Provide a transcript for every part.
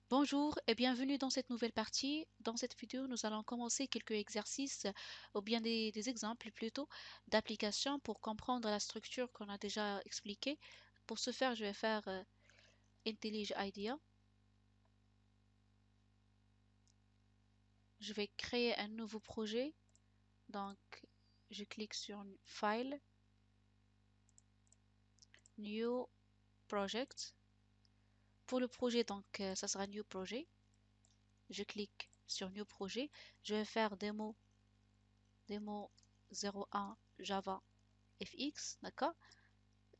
Bonjour et bienvenue dans cette nouvelle partie. Dans cette vidéo, nous allons commencer quelques exercices ou bien des exemples plutôt d'applications pour comprendre la structure qu'on a déjà expliquée. Pour ce faire, je vais faire IntelliJ IDEA. Je vais créer un nouveau projet. Donc, je clique sur File, New Project. Pour le projet, donc, ça sera New Project. Je clique sur New Project. Je vais faire démo 01 Java FX, d'accord?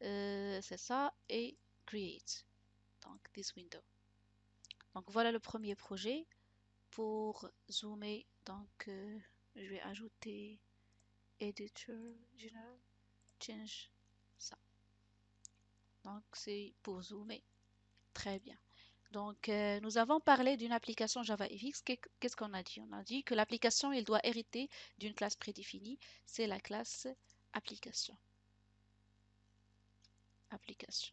C'est ça, et Create, donc this window. Donc voilà le premier projet. Pour zoomer, donc je vais ajouter Editor General, change ça. Donc c'est pour zoomer. Très bien. Donc nous avons parlé d'une application JavaFX. Qu'est-ce qu'on a dit? On a dit que l'application, il doit hériter d'une classe prédéfinie. C'est la classe application. Application.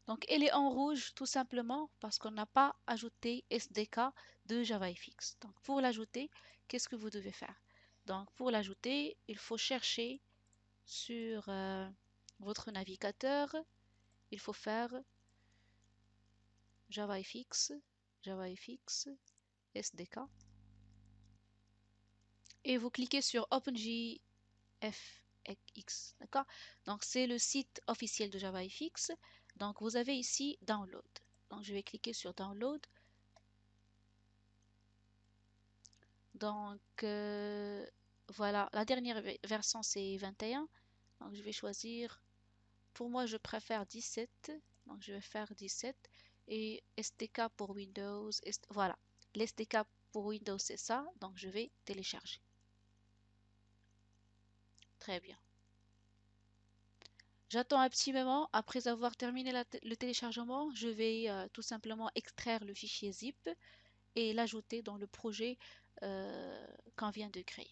Donc, elle est en rouge tout simplement parce qu'on n'a pas ajouté SDK de JavaFX. Donc, pour l'ajouter, qu'est-ce que vous devez faire? Donc, pour l'ajouter, il faut chercher sur votre navigateur. Il faut faire JavaFX, JavaFX, SDK. Et vous cliquez sur OpenJFX. D'accord? Donc, c'est le site officiel de JavaFX. Donc, vous avez ici Download. Donc, je vais cliquer sur Download. Donc, voilà, la dernière version c'est 21. Donc, je vais choisir, pour moi, je préfère 17. Donc, je vais faire 17. Et SDK pour Windows, voilà, l'SDK pour Windows c'est ça. Donc, je vais télécharger. Très bien. J'attends un petit moment. Après avoir terminé le téléchargement, je vais tout simplement extraire le fichier zip et l'ajouter dans le projet qu'on vient de créer.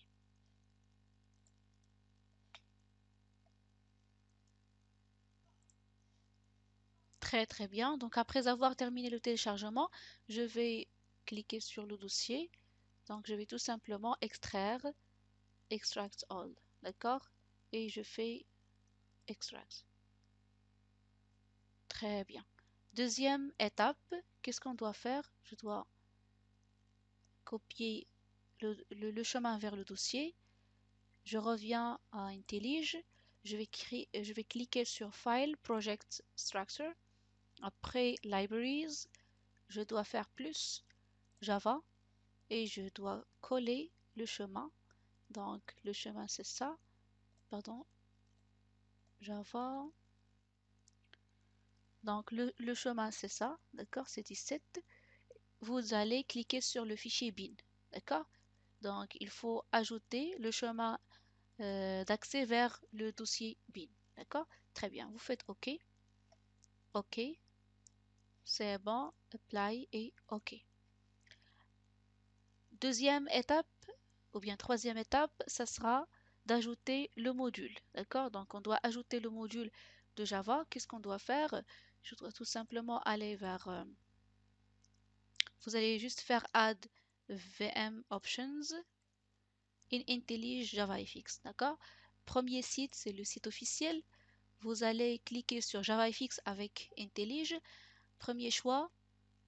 Très très bien. Donc après avoir terminé le téléchargement, je vais cliquer sur le dossier. Donc je vais tout simplement extraire, extract all. D'accord? Et je fais extract. Très bien. Deuxième étape, qu'est-ce qu'on doit faire? Je dois copier le chemin vers le dossier. Je reviens à IntelliJ. Je vais cliquer sur File, Project Structure. Après Libraries, je dois faire plus Java et je dois coller le chemin. Donc le chemin c'est ça. Pardon, Java. Donc le chemin c'est ça. D'accord, c'est 17. Vous allez cliquer sur le fichier bin. D'accord? Donc il faut ajouter le chemin d'accès vers le dossier bin. D'accord? Très bien. Vous faites OK. OK. C'est bon. Apply et OK. Deuxième étape, ou bien troisième étape, ça sera d'ajouter le module. D'accord? Donc on doit ajouter le module de Java. Qu'est-ce qu'on doit faire? Je dois tout simplement aller vers... vous allez juste faire Add VM Options in IntelliJ JavaFX. D'accord? Premier site, c'est le site officiel. Vous allez cliquer sur JavaFX avec IntelliJ. Premier choix.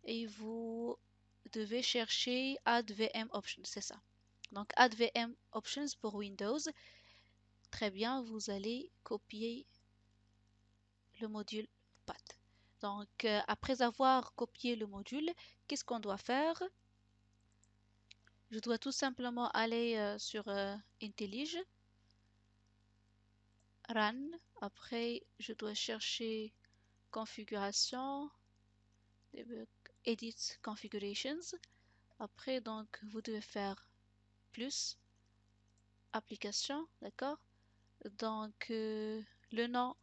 Et vous devez chercher Add VM Options. C'est ça. Donc Add VM Options pour Windows. Très bien, vous allez copier le module Path. Donc après avoir copié le module, qu'est-ce qu'on doit faire? Je dois tout simplement aller sur IntelliJ, Run. Après, je dois chercher Configuration, Edit Configurations. Après, donc, vous devez faire plus Application, d'accord? Donc, le nom,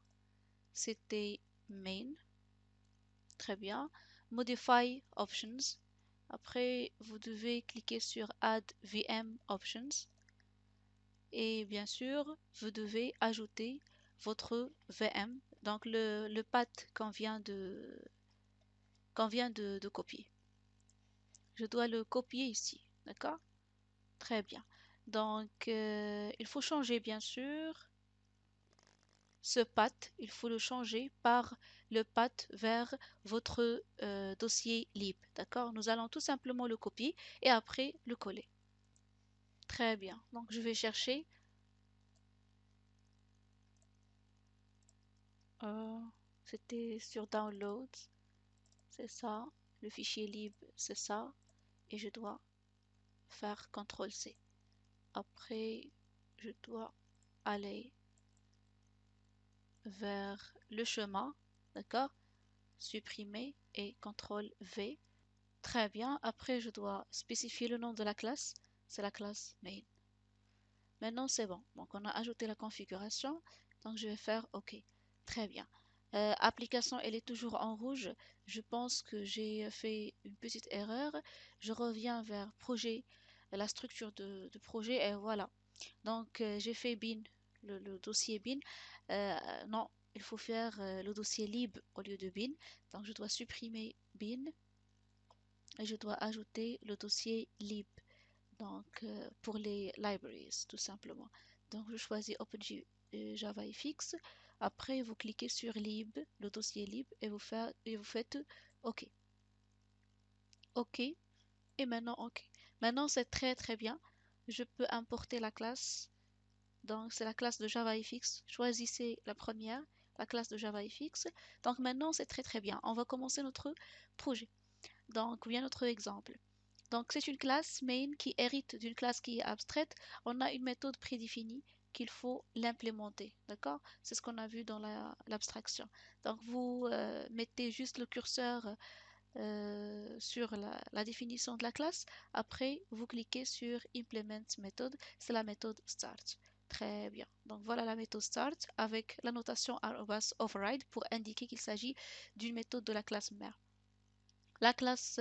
c'était Main. Très bien. Modify Options. Après, vous devez cliquer sur Add VM Options. Et bien sûr, vous devez ajouter votre VM. Donc, le path qu'on vient qu'on vient de copier. Je dois le copier ici, d'accord? Très bien. Donc, il faut changer bien sûr ce path, il faut le changer par le path vers votre dossier lib, d'accord? Nous allons tout simplement le copier et après le coller. Très bien. Donc, je vais chercher. euh, C'était sur Downloads, c'est ça. Le fichier lib, c'est ça. Et je dois faire CTRL-C. Après, je dois aller vers le chemin, d'accord? Supprimer et CTRL-V. Très bien. Après, je dois spécifier le nom de la classe. C'est la classe main. Maintenant, c'est bon. Donc, on a ajouté la configuration. Donc, je vais faire OK. Très bien. Application, elle est toujours en rouge. Je pense que j'ai fait une petite erreur. Je reviens vers projet, la structure de projet, et voilà. Donc, j'ai fait bin, le dossier bin. Non, il faut faire le dossier lib au lieu de bin. Donc, je dois supprimer bin et je dois ajouter le dossier lib. Donc, pour les libraries, tout simplement. Donc, je choisis OpenJavaFX. Après, vous cliquez sur lib, le dossier lib, et vous faites OK. OK. Et maintenant, OK. Maintenant, c'est très très bien. Je peux importer la classe. Donc, c'est la classe de JavaFX. Choisissez la première, la classe de JavaFX. Donc, maintenant, c'est très très bien. On va commencer notre projet. Donc, bien notre exemple. Donc, c'est une classe main qui hérite d'une classe qui est abstraite. On a une méthode prédéfinie qu'il faut l'implémenter. D'accord? C'est ce qu'on a vu dans l'abstraction. Donc, vous mettez juste le curseur sur la définition de la classe. Après, vous cliquez sur Implement Method. C'est la méthode Start. Très bien. Donc, voilà la méthode Start avec la notation @override pour indiquer qu'il s'agit d'une méthode de la classe mère. La classe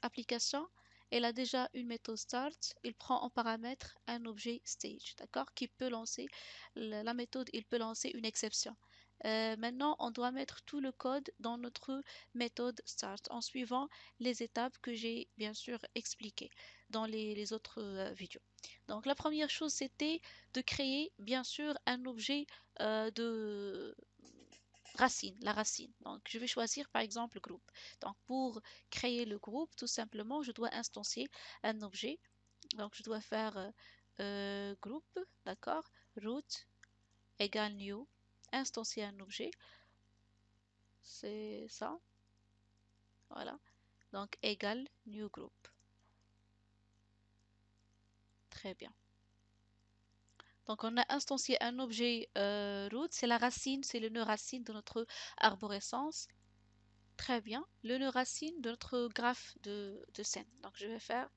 application, elle a déjà une méthode start. Il prend en paramètre un objet stage, d'accord, qui peut lancer la méthode, il peut lancer une exception. Maintenant, on doit mettre tout le code dans notre méthode start en suivant les étapes que j'ai bien sûr expliquées dans les autres vidéos. Donc, la première chose, c'était de créer bien sûr un objet de racine, la racine. Donc, je vais choisir par exemple groupe. Donc, pour créer le groupe, tout simplement, je dois instancier un objet. Donc, je dois faire groupe, d'accord, root égale new, instancier un objet. C'est ça. Voilà. Donc, égale new group. Très bien. Donc, on a instancié un objet root, c'est la racine, c'est le nœud racine de notre arborescence. Très bien. Le nœud racine de notre graphe de scène. Donc, je vais faire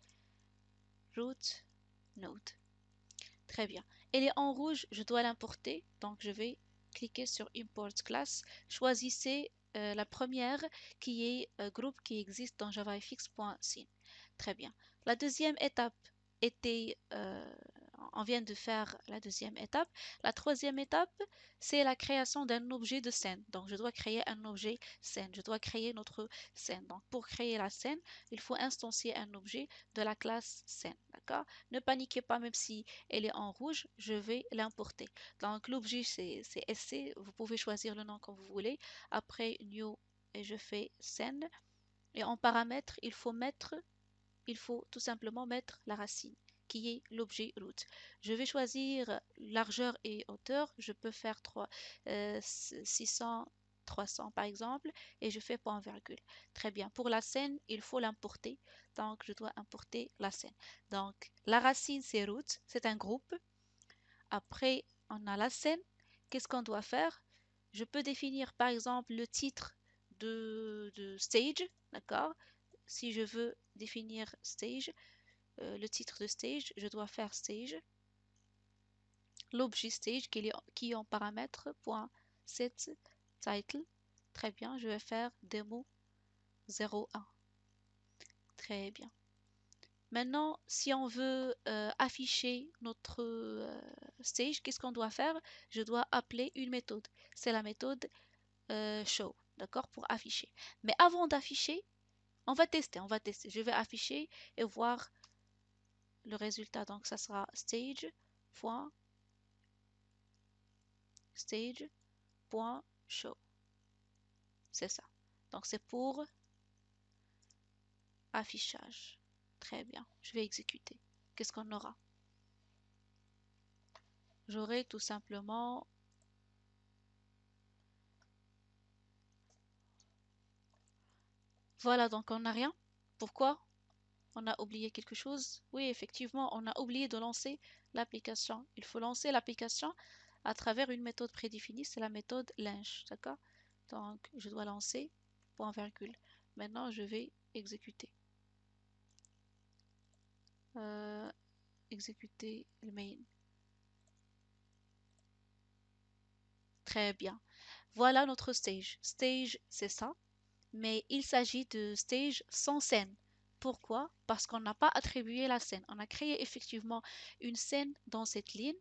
root node. Très bien. Elle est en rouge, je dois l'importer. Donc, je vais cliquer sur Import Class. Choisissez la première qui est groupe qui existe dans javafx.scene. Très bien. La deuxième étape était, on vient de faire la deuxième étape. La troisième étape, c'est la création d'un objet de scène. Donc, je dois créer un objet scène. Je dois créer notre scène. Donc, pour créer la scène, il faut instancier un objet de la classe scène. D'accord? Ne paniquez pas, même si elle est en rouge, je vais l'importer. Donc, l'objet, c'est SC. Vous pouvez choisir le nom comme vous voulez. Après, new, et je fais scène. Et en paramètre, il faut tout simplement mettre la racine qui est l'objet root. Je vais choisir largeur et hauteur. Je peux faire 600, 300 par exemple, et je fais point virgule. Très bien. Pour la scène, il faut l'importer. Donc, je dois importer la scène. Donc, la racine, c'est root, c'est un groupe. Après, on a la scène. Qu'est-ce qu'on doit faire? Je peux définir par exemple le titre de stage, d'accord? Si je veux définir stage, le titre de stage, je dois faire stage, l'objet stage qui est en paramètre .set title. Très bien, je vais faire démo 01. Très bien. Maintenant, si on veut afficher notre stage, qu'est-ce qu'on doit faire? Je dois appeler une méthode. C'est la méthode show. d'accord, pour afficher. Mais avant d'afficher, on va tester, on va tester. Je vais afficher et voir le résultat. Donc, ça sera stage.show. C'est ça. Donc, c'est pour affichage. Très bien. Je vais exécuter. Qu'est-ce qu'on aura? J'aurai tout simplement... Voilà, donc on n'a rien. Pourquoi? On a oublié quelque chose? Oui, effectivement, on a oublié de lancer l'application. Il faut lancer l'application à travers une méthode prédéfinie, c'est la méthode linge, d'accord? Donc, je dois lancer, point virgule. Maintenant, je vais exécuter. Exécuter le main. Très bien. Voilà notre stage. Stage, c'est ça. Mais il s'agit de stage sans scène. Pourquoi? Parce qu'on n'a pas attribué la scène. On a créé effectivement une scène dans cette ligne.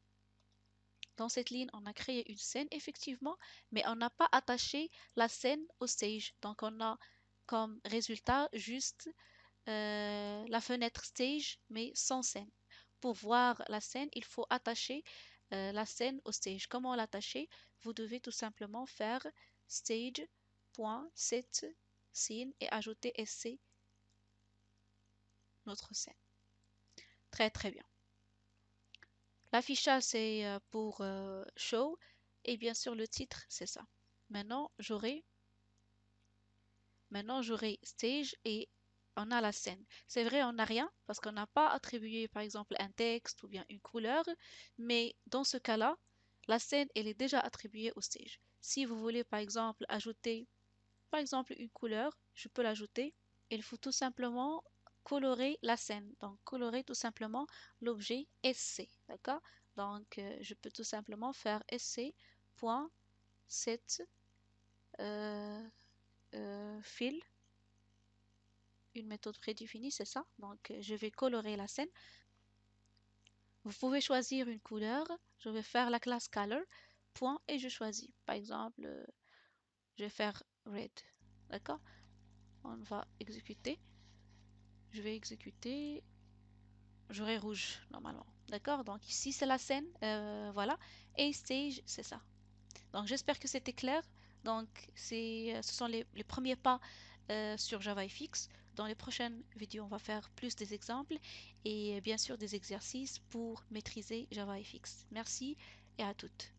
Dans cette ligne, on a créé une scène effectivement, mais on n'a pas attaché la scène au stage. Donc on a comme résultat juste la fenêtre stage, mais sans scène. Pour voir la scène, il faut attacher la scène au stage. Comment l'attacher? Vous devez tout simplement faire stage.set scene et ajouter sc notre scène. Très très bien. L'affichage c'est pour show et bien sûr le titre c'est ça. Maintenant j'aurai stage et on a la scène. C'est vrai, on n'a rien parce qu'on n'a pas attribué par exemple un texte ou bien une couleur, mais dans ce cas-là, la scène elle est déjà attribuée au stage. Si vous voulez par exemple ajouter par exemple une couleur, je peux l'ajouter. Il faut tout simplement colorer la scène. Donc colorer tout simplement l'objet SC. D'accord? Donc je peux tout simplement faire sc.set fill, une méthode prédéfinie, c'est ça. Donc je vais colorer la scène. Vous pouvez choisir une couleur. Je vais faire la classe color. Point et je choisis. Par exemple, je vais faire red. D'accord? On va exécuter. Je vais exécuter. J'aurai rouge normalement. D'accord? Donc ici c'est la scène. Voilà. Et stage, c'est ça. Donc j'espère que c'était clair. Donc ce sont les premiers pas sur JavaFX. Dans les prochaines vidéos, on va faire plus des exemples et bien sûr des exercices pour maîtriser JavaFX. Merci et à toutes.